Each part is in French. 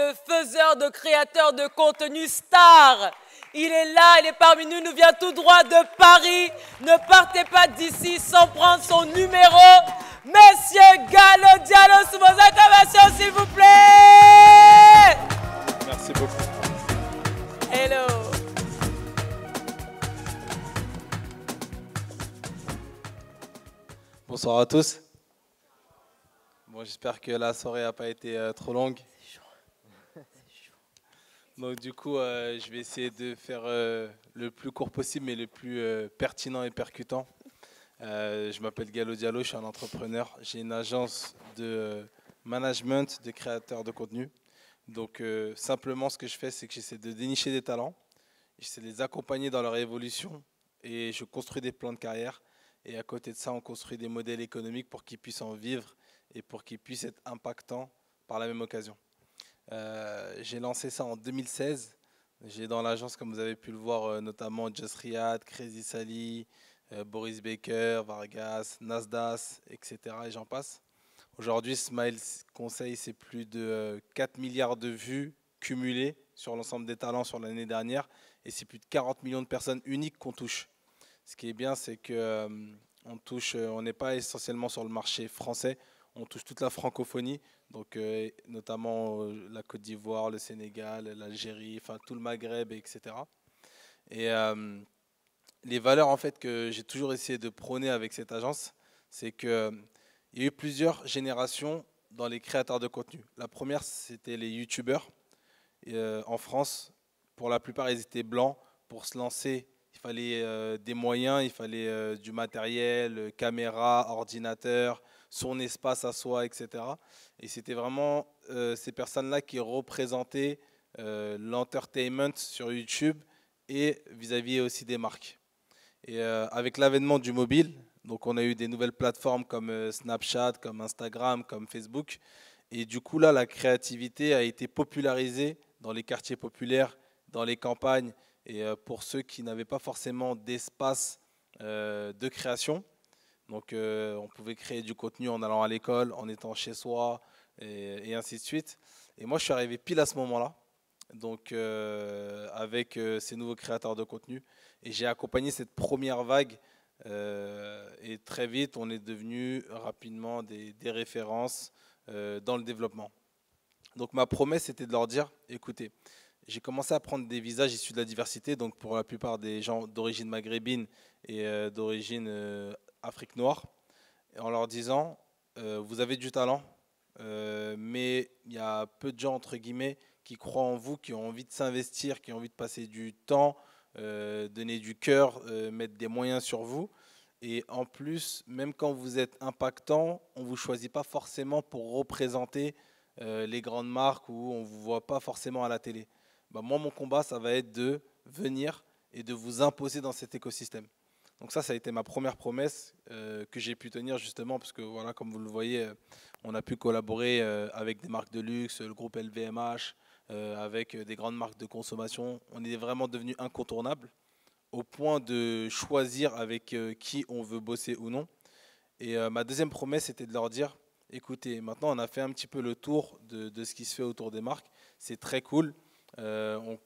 le faiseur de créateur de contenu star. Il est là, il est parmi nous, il nous vient tout droit de Paris. Ne partez pas d'ici sans prendre son numéro. Monsieur Gallo Diallo, sous vos acclamations, s'il vous plaît. Merci beaucoup. Hello. Bonsoir à tous. Bon, j'espère que la soirée n'a pas été trop longue. Donc du coup, je vais essayer de faire le plus court possible, mais le plus pertinent et percutant. Je m'appelle Gallo Diallo, je suis un entrepreneur. J'ai une agence de management de créateurs de contenu. Donc simplement, ce que je fais, c'est que j'essaie de dénicher des talents. J'essaie de les accompagner dans leur évolution et je construis des plans de carrière. Et à côté de ça, on construit des modèles économiques pour qu'ils puissent en vivre et pour qu'ils puissent être impactants par la même occasion. J'ai lancé ça en 2016. J'ai dans l'agence, comme vous avez pu le voir, notamment Just Riyad, Crazy Sally, Boris Baker, Vargas, Nasdaq, etc. Et j'en passe. Aujourd'hui, Smile Conseil, c'est plus de 4 milliards de vues cumulées sur l'ensemble des talents sur l'année dernière. Et c'est plus de 40 millions de personnes uniques qu'on touche. Ce qui est bien, c'est on n'est pas essentiellement sur le marché français, on touche toute la francophonie, donc notamment la Côte d'Ivoire, le Sénégal, l'Algérie, enfin tout le Maghreb, etc. Et les valeurs en fait que j'ai toujours essayé de prôner avec cette agence, c'est qu'il y a eu plusieurs générations dans les créateurs de contenu. La première, c'était les youtubeurs. En France, pour la plupart, ils étaient blancs. Pour se lancer, il fallait des moyens, il fallait du matériel, caméra, ordinateur, son espace à soi, etc. Et c'était vraiment ces personnes-là qui représentaient l'entertainment sur YouTube et vis-à-vis aussi des marques. Et avec l'avènement du mobile, donc on a eu des nouvelles plateformes comme Snapchat, comme Instagram, comme Facebook. Et du coup, là, la créativité a été popularisée dans les quartiers populaires, dans les campagnes, et pour ceux qui n'avaient pas forcément d'espace de création. Donc on pouvait créer du contenu en allant à l'école, en étant chez soi, et ainsi de suite. Et moi, je suis arrivé pile à ce moment-là, donc avec ces nouveaux créateurs de contenu. Et j'ai accompagné cette première vague. Et très vite, on est devenu rapidement des références dans le développement. Donc ma promesse, c'était de leur dire, écoutez, j'ai commencé à prendre des visages issus de la diversité, donc pour la plupart des gens d'origine maghrébine et d'origine Afrique noire, en leur disant, vous avez du talent, mais il y a peu de gens, entre guillemets, qui croient en vous, qui ont envie de s'investir, qui ont envie de passer du temps, donner du cœur, mettre des moyens sur vous. Et en plus, même quand vous êtes impactant, on ne vous choisit pas forcément pour représenter les grandes marques où on ne vous voit pas forcément à la télé. Bah, moi, mon combat, ça va être de venir et de vous imposer dans cet écosystème. Donc ça a été ma première promesse que j'ai pu tenir justement, parce que voilà, comme vous le voyez, on a pu collaborer avec des marques de luxe, le groupe LVMH, avec des grandes marques de consommation. On est vraiment devenu incontournable au point de choisir avec qui on veut bosser ou non. Et ma deuxième promesse, c'était de leur dire, écoutez, maintenant on a fait un petit peu le tour de ce qui se fait autour des marques. C'est très cool. On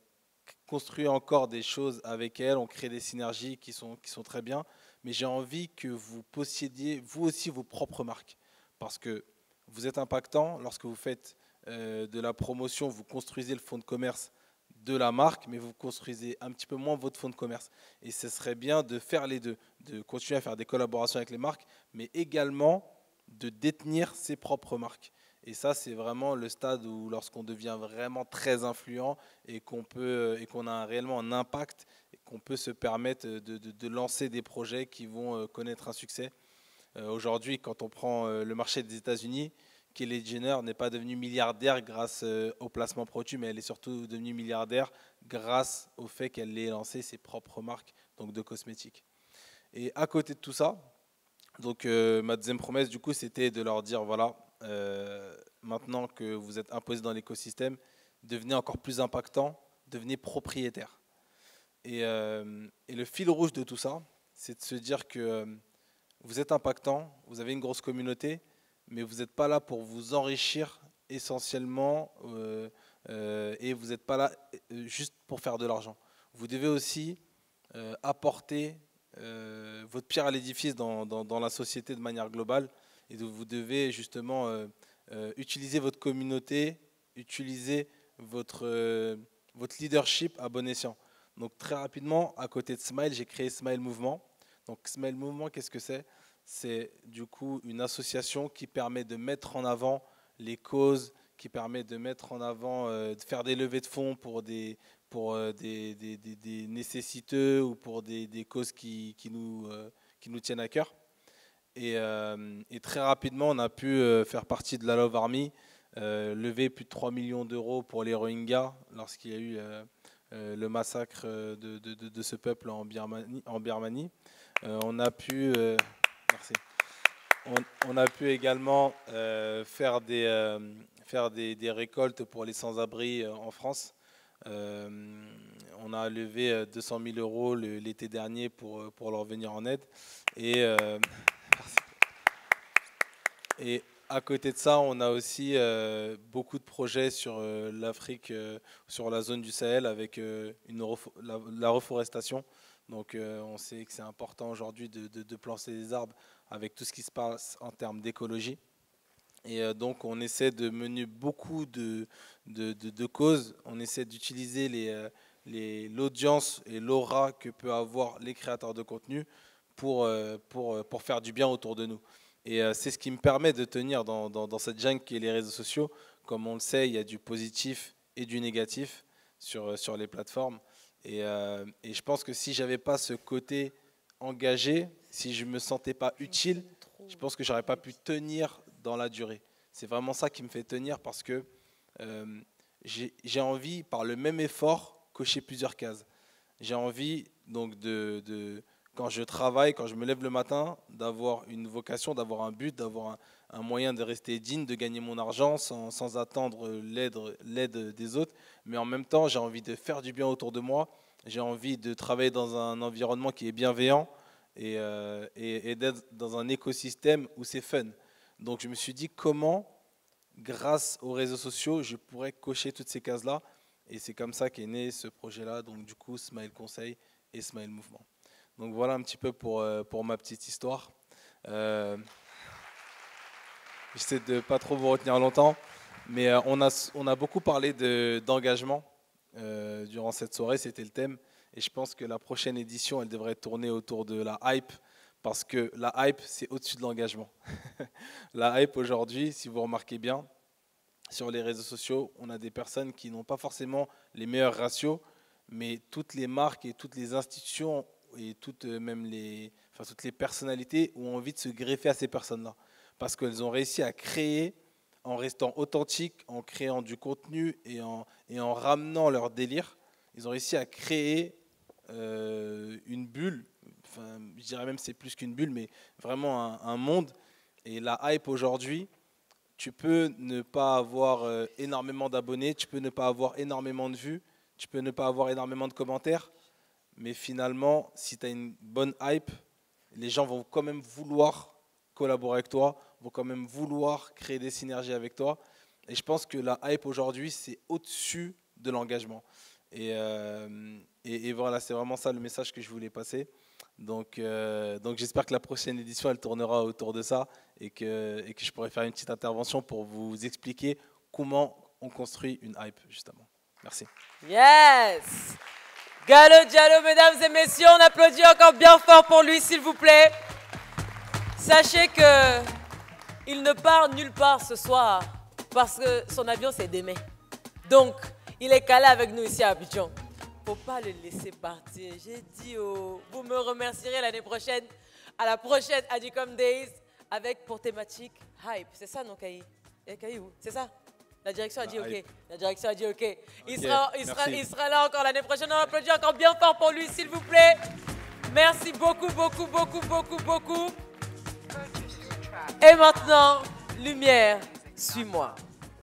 construit encore des choses avec elles, on crée des synergies qui sont très bien. Mais j'ai envie que vous possédiez, vous aussi, vos propres marques. Parce que vous êtes impactant lorsque vous faites de la promotion, vous construisez le fonds de commerce de la marque, mais vous construisez un petit peu moins votre fonds de commerce. Et ce serait bien de faire les deux, de continuer à faire des collaborations avec les marques, mais également de détenir ses propres marques. Et ça, c'est vraiment le stade où, lorsqu'on devient vraiment très influent et qu'on a réellement un impact, et qu'on peut se permettre de lancer des projets qui vont connaître un succès. Aujourd'hui, quand on prend le marché des États-Unis, Kylie Jenner n'est pas devenue milliardaire grâce au placement produit, mais elle est surtout devenue milliardaire grâce au fait qu'elle ait lancé ses propres marques, donc de cosmétiques. Et à côté de tout ça, donc ma deuxième promesse, du coup, c'était de leur dire, voilà, maintenant que vous êtes imposé dans l'écosystème, devenez encore plus impactant, devenez propriétaire. Et le fil rouge de tout ça, c'est de se dire que vous êtes impactant, vous avez une grosse communauté, mais vous n'êtes pas là pour vous enrichir essentiellement et vous n'êtes pas là juste pour faire de l'argent. Vous devez aussi apporter votre pierre à l'édifice dans la société de manière globale, et vous devez justement utiliser votre communauté, utiliser votre leadership à bon escient. Donc très rapidement, à côté de Smile, j'ai créé Smile Mouvement. Donc Smile Mouvement, qu'est-ce que c'est? C'est du coup une association qui permet de mettre en avant les causes, qui permet de mettre en avant, de faire des levées de fonds pour des nécessiteux ou pour des causes qui nous tiennent à cœur. Et très rapidement, on a pu faire partie de la Love Army, lever plus de 3 millions d'euros pour les Rohingyas lorsqu'il y a eu le massacre de ce peuple en Birmanie. On a pu également faire des récoltes pour les sans-abri en France. On a levé 200 000 euros l'été dernier pour leur venir en aide. Et à côté de ça, on a aussi beaucoup de projets sur l'Afrique, sur la zone du Sahel avec la reforestation. Donc on sait que c'est important aujourd'hui de planter des arbres avec tout ce qui se passe en termes d'écologie. Et donc on essaie de mener beaucoup de causes. On essaie d'utiliser l'audience et l'aura que peuvent avoir les créateurs de contenu pour faire du bien autour de nous. Et c'est ce qui me permet de tenir dans cette jungle qui est les réseaux sociaux. Comme on le sait, il y a du positif et du négatif sur les plateformes. Et je pense que si je n'avais pas ce côté engagé, si je ne me sentais pas utile, je pense que je n'aurais pas pu tenir dans la durée. C'est vraiment ça qui me fait tenir, parce que j'ai envie, par le même effort, cocher plusieurs cases. J'ai envie donc quand je travaille, quand je me lève le matin, d'avoir une vocation, d'avoir un but, d'avoir un moyen de rester digne, de gagner mon argent sans attendre l'aide des autres. Mais en même temps, j'ai envie de faire du bien autour de moi. J'ai envie de travailler dans un environnement qui est bienveillant et d'être dans un écosystème où c'est fun. Donc je me suis dit comment, grâce aux réseaux sociaux, je pourrais cocher toutes ces cases-là. Et c'est comme ça qu'est né ce projet-là, donc du coup Smile Conseil et Smile Mouvement. Donc voilà un petit peu pour ma petite histoire. J'essaie de ne pas trop vous retenir longtemps, mais on a beaucoup parlé d'engagement durant cette soirée, c'était le thème. Et je pense que la prochaine édition, elle devrait tourner autour de la hype, parce que la hype, c'est au-dessus de l'engagement. La hype aujourd'hui, si vous remarquez bien, sur les réseaux sociaux, on a des personnes qui n'ont pas forcément les meilleurs ratios, mais toutes les marques et toutes les institutions et toutes les personnalités ont envie de se greffer à ces personnes-là. Parce qu'elles ont réussi à créer, en restant authentiques, en créant du contenu et en ramenant leur délire, ils ont réussi à créer une bulle. Enfin, je dirais même que c'est plus qu'une bulle, mais vraiment un monde. Et la hype aujourd'hui, tu peux ne pas avoir énormément d'abonnés, tu peux ne pas avoir énormément de vues, tu peux ne pas avoir énormément de commentaires, mais finalement, si tu as une bonne hype, les gens vont quand même vouloir collaborer avec toi, vont quand même vouloir créer des synergies avec toi. Et je pense que la hype aujourd'hui, c'est au-dessus de l'engagement. Et voilà, c'est vraiment ça le message que je voulais passer. Donc j'espère que la prochaine édition, elle tournera autour de ça et que je pourrai faire une petite intervention pour vous expliquer comment on construit une hype, justement. Merci. Yes! Gallo Diallo, mesdames et messieurs, on applaudit encore bien fort pour lui, s'il vous plaît. Sachez qu'il ne part nulle part ce soir parce que son avion, c'est demain. Donc, il est calé avec nous ici à Abidjan. Faut pas le laisser partir. J'ai dit, vous me remercierez l'année prochaine, à la prochaine Adicom Days, avec pour thématique hype. C'est ça, non, Kaï? Kaï, où? C'est ça? La direction a dit OK. La direction a dit OK. Il sera là encore l'année prochaine. On applaudit encore bien fort pour lui, s'il vous plaît. Merci beaucoup, beaucoup, beaucoup, beaucoup, beaucoup. Et maintenant, lumière, suis-moi.